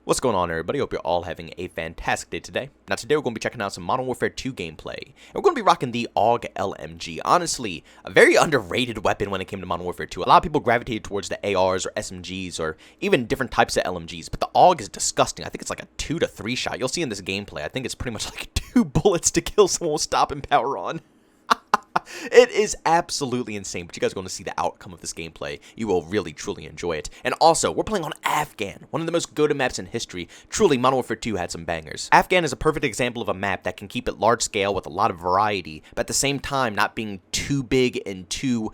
What's going on, everybody? Hope you're all having a fantastic day today. Now today we're going to be checking out some Modern Warfare 2 gameplay, and we're going to be rocking the AUG LMG. Honestly, a very underrated weapon when it came to Modern Warfare 2. A lot of people gravitated towards the ARs or SMGs or even different types of LMGs, but the AUG is disgusting. I think it's like a 2 to 3 shot. You'll see in this gameplay, I think it's pretty much like 2 bullets to kill someone with stop and power on. It is absolutely insane, but you guys are going to see the outcome of this gameplay. You will really, truly enjoy it. And also, we're playing on Afghan, one of the most go-to maps in history. Truly, Modern Warfare 2 had some bangers. Afghan is a perfect example of a map that can keep it large scale with a lot of variety, but at the same time, not being too big and too,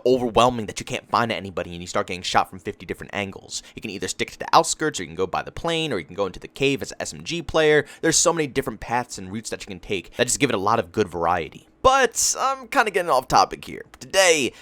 overwhelming that you can't find anybody and you start getting shot from 50 different angles. You can either stick to the outskirts, or you can go by the plane, or you can go into the cave as an SMG player. There's so many different paths and routes that you can take that just give it a lot of good variety. But I'm kind of getting off topic here. Today,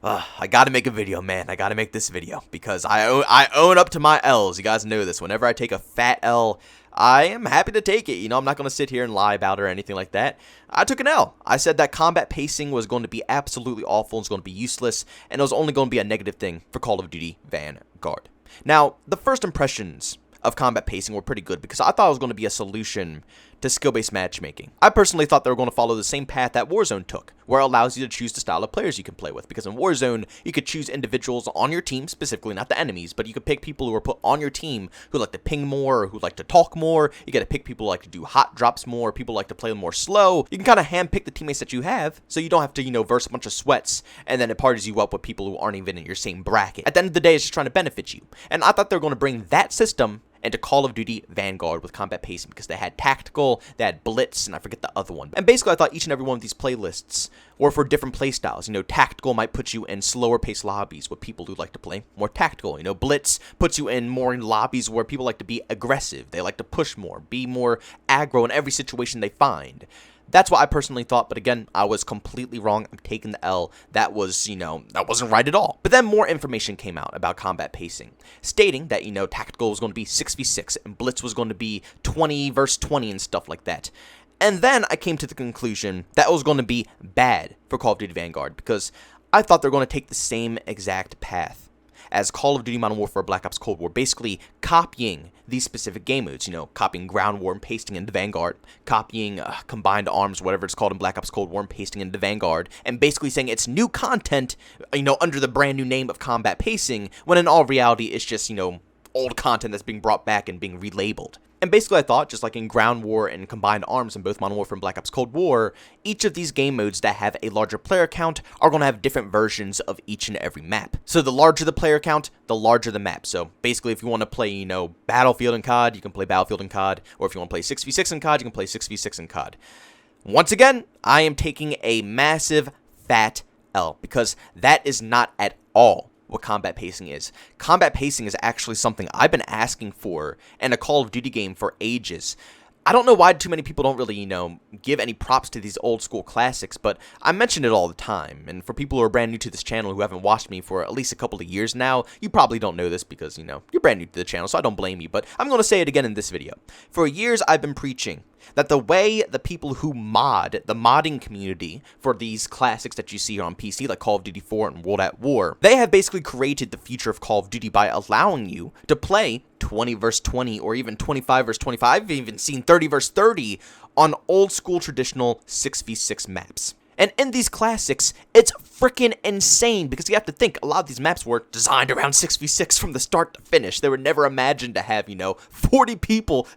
I gotta make a video, man. I gotta make this video because I own up to my L's. You guys know this. Whenever I take a fat L, I am happy to take it. I'm not going to sit here and lie about it or anything like that. I took an L. I said that combat pacing was going to be absolutely awful and was going to be useless, and it was only going to be a negative thing for Call of Duty Vanguard. Now, the first impressions of combat pacing were pretty good because I thought it was going to be a solution to skill-based matchmaking. I personally thought they were going to follow the same path that Warzone took, where it allows you to choose the style of players you can play with, because in Warzone, you could choose individuals on your team, specifically not the enemies, but you could pick people who are put on your team who like to ping more, or who like to talk more. You gotta pick people who like to do hot drops more, people who like to play more slow. You can kind of handpick the teammates that you have, so you don't have to, verse a bunch of sweats, and then it parties you up with people who aren't even in your same bracket. At the end of the day, it's just trying to benefit you. And I thought they were going to bring that system into Call of Duty Vanguard with combat pacing, because they had tactical, they had blitz, and I forget the other one. And basically, I thought each and every one of these playlists were for different playstyles. Tactical might put you in slower paced lobbies with people who like to play more tactical. Blitz puts you in more in lobbies where people like to be aggressive. They like to push more, be more aggro in every situation they find. That's what I personally thought, but again, I was completely wrong. I'm taking the L. That was, that wasn't right at all. But then more information came out about combat pacing, stating that, tactical was going to be 6v6, and blitz was going to be 20 versus 20 and stuff like that. And then I came to the conclusion that it was going to be bad for Call of Duty Vanguard, because I thought they were going to take the same exact path as Call of Duty Modern Warfare Black Ops Cold War, basically copying these specific game modes, copying Ground War and pasting into Vanguard, copying Combined Arms, whatever it's called in Black Ops Cold War, and pasting into Vanguard, and basically saying it's new content, under the brand new name of combat pacing, when in all reality it's just, old content that's being brought back and being relabeled. And basically I thought, just like in Ground War and Combined Arms in both Modern Warfare and Black Ops Cold War, each of these game modes that have a larger player count are going to have different versions of each and every map. So the larger the player count, the larger the map. So basically if you want to play, Battlefield in COD, you can play Battlefield in COD, or if you want to play 6v6 in COD, you can play 6v6 in COD. Once again, I am taking a massive fat L, because that is not at all what combat pacing is. Combat pacing is actually something I've been asking for in a Call of Duty game for ages. I don't know why too many people don't really, give any props to these old school classics, but I mention it all the time. And for people who are brand new to this channel who haven't watched me for at least a couple of years now, you probably don't know this because, you're brand new to the channel, so I don't blame you. But I'm going to say it again in this video. For years, I've been preaching that the way the people who mod, the modding community for these classics that you see here on PC, like Call of Duty 4 and World at War, they have basically created the future of Call of Duty by allowing you to play 20 versus 20, or even 25 versus 25, I've even seen 30 versus 30 on old school traditional 6v6 maps. And in these classics, it's freaking insane, because you have to think, a lot of these maps were designed around 6v6 from the start to finish. They were never imagined to have, 40 people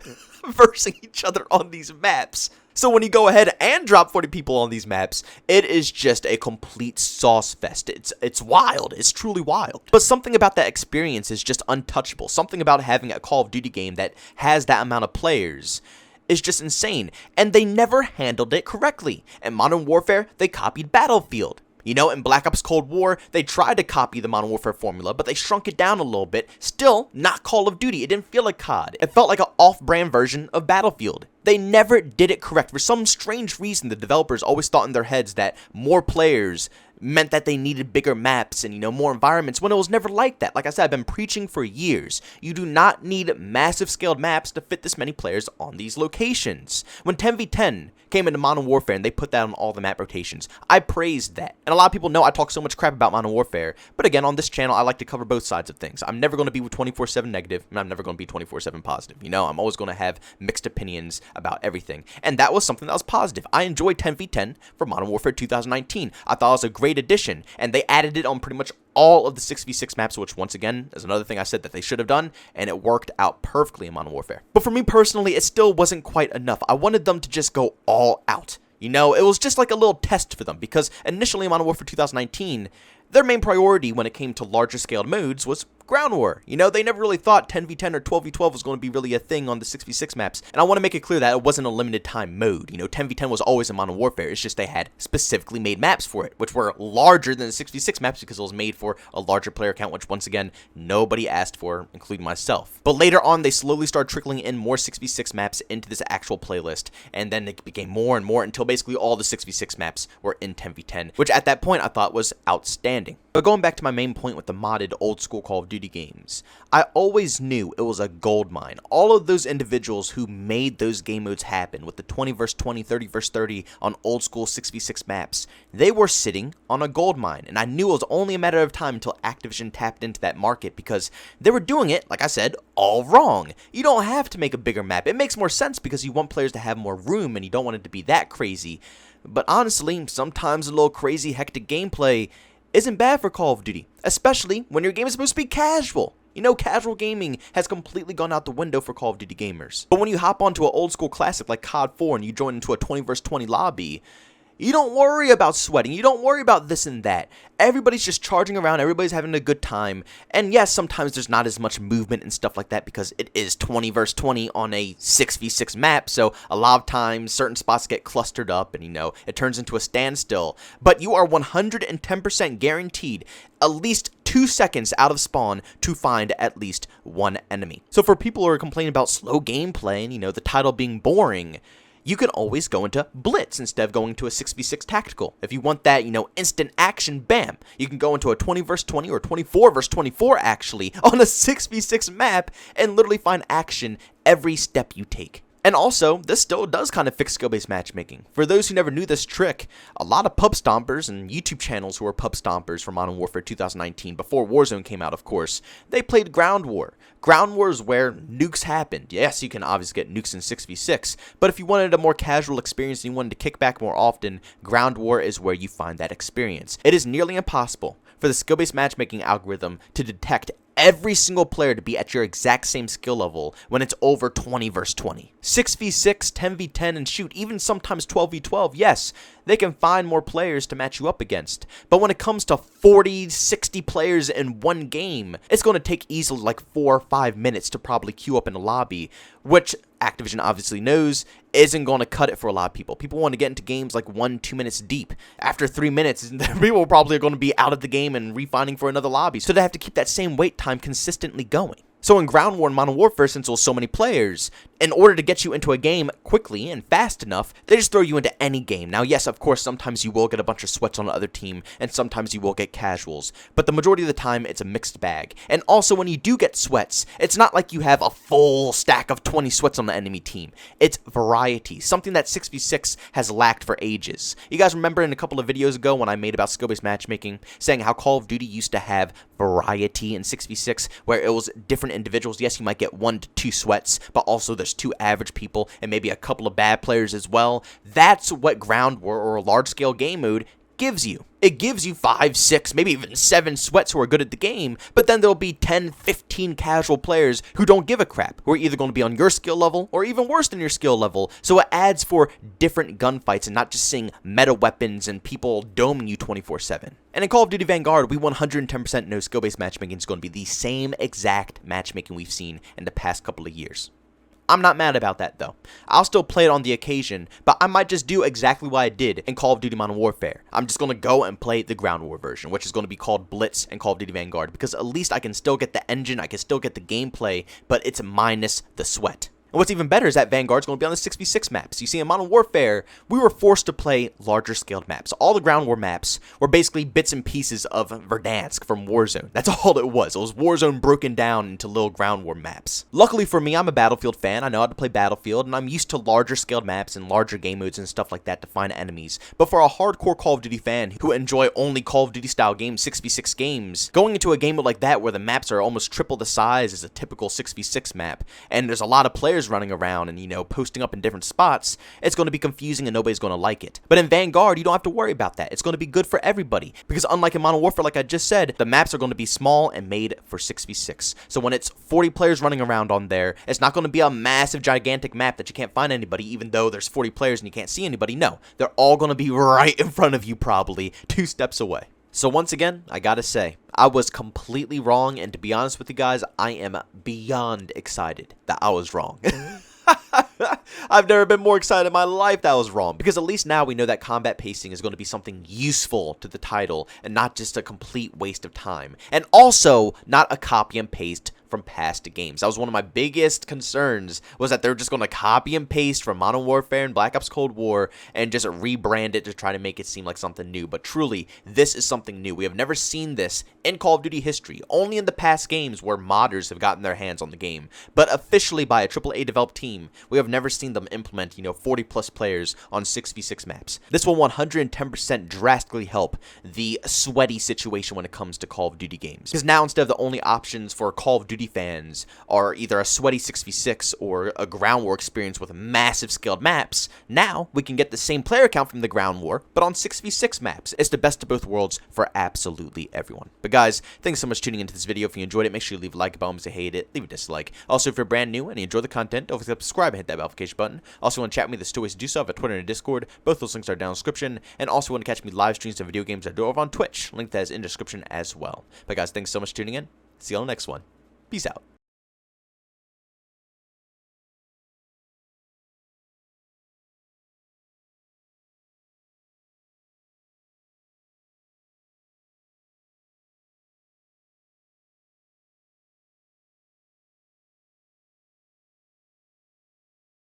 versing each other on these maps. So when you go ahead and drop 40 people on these maps, it is just a complete sauce fest. It's wild. It's truly wild. But something about that experience is just untouchable. Something about having a Call of Duty game that has that amount of players is just insane. And they never handled it correctly. In Modern Warfare, they copied Battlefield. In Black Ops Cold War, they tried to copy the Modern Warfare formula, but they shrunk it down a little bit. Still, not Call of Duty. It didn't feel like COD. It felt like an off-brand version of Battlefield. They never did it correct. For some strange reason, the developers always thought in their heads that more players meant that they needed bigger maps and, you know, more environments, when it was never like that. Like I said, I've been preaching for years. You do not need massive scaled maps to fit this many players on these locations. When 10v10 came into Modern Warfare and they put that on all the map rotations, I praised that. And a lot of people know I talk so much crap about Modern Warfare, but again, on this channel, I like to cover both sides of things. I'm never going to be 24/7 negative, and I'm never going to be 24/7 positive. You know, I'm always going to have mixed opinions about everything. And that was something that was positive. I enjoyed 10v10 for Modern Warfare 2019. I thought it was a great addition, and they added it on pretty much all of the 6v6 maps, which once again is another thing I said that they should have done, and it worked out perfectly in Modern Warfare. But for me personally, it still wasn't quite enough. I wanted them to just go all out. You know, it was just like a little test for them, because initially in Modern Warfare 2019, their main priority when it came to larger scaled modes was ground war. You know, they never really thought 10v10 or 12v12 was going to be really a thing on the 6v6 maps. And I want to make it clear that it wasn't a limited time mode. You know, 10v10 was always in Modern Warfare. It's just they had specifically made maps for it, which were larger than the 6v6 maps because it was made for a larger player count, which once again, nobody asked for, including myself. But later on, they slowly started trickling in more 6v6 maps into this actual playlist. And then it became more and more until basically all the 6v6 maps were in 10v10, which at that point I thought was outstanding. But going back to my main point with the modded old school Call of Duty games, I always knew it was a gold mine. All of those individuals who made those game modes happen with the 20 vs 20, 30 vs 30 on old school 6v6 maps, they were sitting on a gold mine. And I knew it was only a matter of time until Activision tapped into that market because they were doing it, like I said, all wrong. You don't have to make a bigger map. It makes more sense because you want players to have more room and you don't want it to be that crazy. But honestly, sometimes a little crazy, hectic gameplay isn't bad for Call of Duty, especially when your game is supposed to be casual. You know, casual gaming has completely gone out the window for Call of Duty gamers. But when you hop onto an old school classic like COD 4 and you join into a 20 vs 20 lobby, you don't worry about sweating. You don't worry about this and that. Everybody's just charging around. Everybody's having a good time. And yes, sometimes there's not as much movement and stuff like that because it is 20 vs 20 on a 6v6 map. So a lot of times certain spots get clustered up and, you know, it turns into a standstill. But you are 110% guaranteed at least 2 seconds out of spawn to find at least one enemy. So for people who are complaining about slow gameplay and, you know, the title being boring, you can always go into Blitz instead of going to a 6v6 tactical. If you want that, you know, instant action, bam, you can go into a 20 vs 20 or 24 vs 24 actually on a 6v6 map and literally find action every step you take. And also, this still does kind of fix skill-based matchmaking. For those who never knew this trick, a lot of pub stompers and YouTube channels who were pub stompers for Modern Warfare 2019, before Warzone came out, of course, they played Ground War. Ground War is where nukes happened. Yes, you can obviously get nukes in 6v6, but if you wanted a more casual experience and you wanted to kick back more often, Ground War is where you find that experience. It is nearly impossible for the skill-based matchmaking algorithm to detect every single player to be at your exact same skill level when it's over 20 vs 20. 6v6, 10v10, and shoot, even sometimes 12v12, yes, they can find more players to match you up against. But when it comes to 40, 60 players in one game, it's going to take easily like 4 or 5 minutes to probably queue up in a lobby, which Activision obviously knows isn't going to cut it for a lot of people. People want to get into games like 1-2 minutes deep. After 3 minutes, people probably are going to be out of the game and refinding for another lobby. So they have to keep that same wait time consistently going. So in Ground War and Modern Warfare, since there's so many players, in order to get you into a game quickly and fast enough, they just throw you into any game. Now, yes, of course, sometimes you will get a bunch of sweats on the other team, and sometimes you will get casuals. But the majority of the time, it's a mixed bag. And also, when you do get sweats, it's not like you have a full stack of 20 sweats on the enemy team. It's variety, something that 6v6 has lacked for ages. You guys remember in a couple of videos ago when I made about skill-based matchmaking, saying how Call of Duty used to have variety in 6v6, where it was different individuals. Yes, you might get 1 to 2 sweats, but also there's 2 average people and maybe a couple of bad players as well. That's what Ground War or a large-scale game mode gives you. It gives you 5, 6, maybe even 7 sweats who are good at the game, but then there'll be 10, 15 casual players who don't give a crap, who are either going to be on your skill level or even worse than your skill level. So it adds for different gunfights and not just seeing meta weapons and people doming you 24/7. And in Call of Duty Vanguard, we 110% know skill-based matchmaking is going to be the same exact matchmaking we've seen in the past couple of years. I'm not mad about that, though. I'll still play it on the occasion, but I might just do exactly what I did in Call of Duty Modern Warfare. I'm just going to go and play the Ground War version, which is going to be called Blitz in Call of Duty Vanguard, because at least I can still get the engine, I can still get the gameplay, but it's minus the sweat. And what's even better is that Vanguard's going to be on the 6v6 maps. You see, in Modern Warfare, we were forced to play larger scaled maps. All the ground war maps were basically bits and pieces of Verdansk from Warzone. That's all it was. It was Warzone broken down into little ground war maps. Luckily for me, I'm a Battlefield fan. I know how to play Battlefield, and I'm used to larger scaled maps and larger game modes and stuff like that to find enemies. But for a hardcore Call of Duty fan who enjoy only Call of Duty style games, 6v6 games, going into a game mode like that where the maps are almost triple the size as a typical 6v6 map, and there's a lot of players running around and, you know, posting up in different spots, it's going to be confusing and nobody's going to like it. But in Vanguard, you don't have to worry about that. It's going to be good for everybody, because unlike in Modern Warfare, like I just said, the maps are going to be small and made for 6v6. So when it's 40 players running around on there, it's not going to be a massive, gigantic map that you can't find anybody, even though there's 40 players and you can't see anybody. No, they're all going to be right in front of you, probably 2 steps away. So once again, I gotta say, I was completely wrong, and to be honest with you guys, I am beyond excited that I was wrong. I've never been more excited in my life that I was wrong, because at least now we know that combat pacing is going to be something useful to the title and not just a complete waste of time. And also, not a copy and paste from past games. That was one of my biggest concerns, was that they're just going to copy and paste from Modern Warfare and Black Ops Cold War and just rebrand it to try to make it seem like something new. But truly, this is something new. We have never seen this in Call of Duty history, only in the past games where modders have gotten their hands on the game. But officially by a AAA developed team, we have never seen them implement, 40 plus players on 6v6 maps. This will 110% drastically help the sweaty situation when it comes to Call of Duty games. Because now, instead of the only options for Call of Duty fans are either a sweaty 6v6 or a ground war experience with massive scaled maps, now we can get the same player count from the ground war, but on 6v6 maps. It's the best of both worlds for absolutely everyone. But guys, thanks so much for tuning into this video. If you enjoyed it, make sure you leave a like button. If you hate it, leave a dislike. Also, if you're brand new and you enjoy the content, don't forget to subscribe and hit that notification button. Also, want to chat with me, there's 2 ways to do so. I have a Twitter and a Discord. Both those links are down in the description. And also, want to catch me live streams of video games I do over on Twitch. Link that is in the description as well. But guys, thanks so much for tuning in. See you on the next one. Peace out.